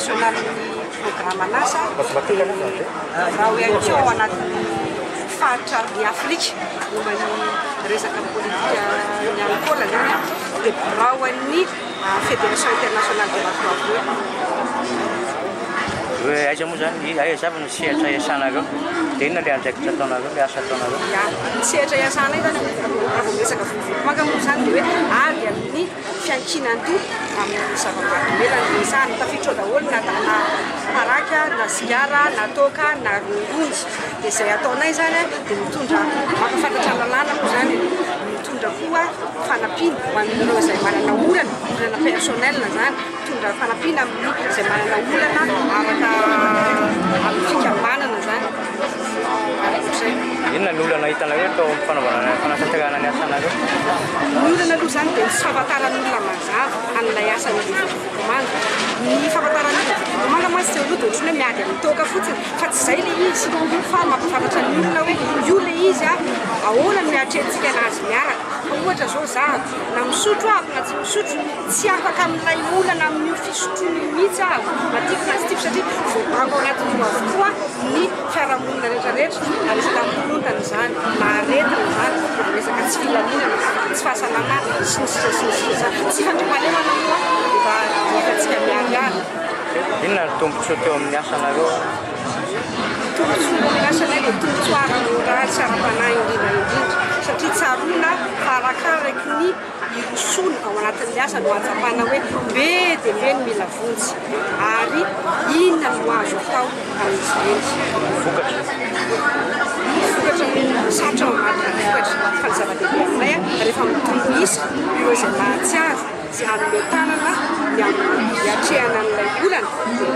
internasionaly programma nasa raha hoe akeo anatin'ny faritra ny Afrika momba ny resaka politika ny alcool zany dia birao an'ny fédération internationale de la hoe aiza moa zany aiza ny sehatra iasanareo dia inona le andraikitra ataonareo le asa ataonareo ny sehatra iasana io zany raha vao resaka vovomanga moa zany dia hoe avy amin'ny fiankinanto amin'ny zava-mahadomelana dia isahany tafiditra daholo na paraka na sigara na toka na rongonjy dia izay ataonay zany dia mitondra mampafantatra lalàna moa zany mitondra koa fanampiana ho amin'ireo izay manana olana personnel zany mitondra fanampiana amin'ny izay manana olana araka amin'ny fikambanana zany inona ny olana hitanareo tao amin'ny fanaovana fanatanterahana ny asanareo ny olana aloha zany dia ny fahafantaran'olona mazava an'ilay asan'ilay vovomanga ny fahafantaran'olona vovomanga mantsy dia aloha dia ohatrany hoe miady amin'ny toaka fotsiny fa tsy izay le izy fa mampafantatra ny olona hoe io le izy ahoana no miatrehantsika anazy miaraka fa ohatra zao za na misotro aho na tsy misotro tsy afaka amin'ilay olana amin'io fisotroany mihitsy aho na tiako na tsy tiako satria voabango ao anatin'io avokoa ny fiarahamonina rehetrarehetra na resaka mikontana zany na aretina zany resaka tsy filaminana tsy fahasalamana sy ny zany tsy fandrimalemana moa efa efatsika miarihary inona ny tombontsoa teo amin'ny asanareo tombontsoa amin'ny asanay dia tombontsoa ara tsy ara-panahy indrindra satria tsaroana fa arakaraky ny irosoana ao anatin'ny asa no atsapana hoe be dia be ny mila vonjy ary inona no azo atao amin'izay vokatra sarotra mamarina vokatra fa ny zava-dehibe aminay rehefa mitombo isa ireo izay mahatsiaro sy hanome tanana ny atrehana amin'ilay olana dia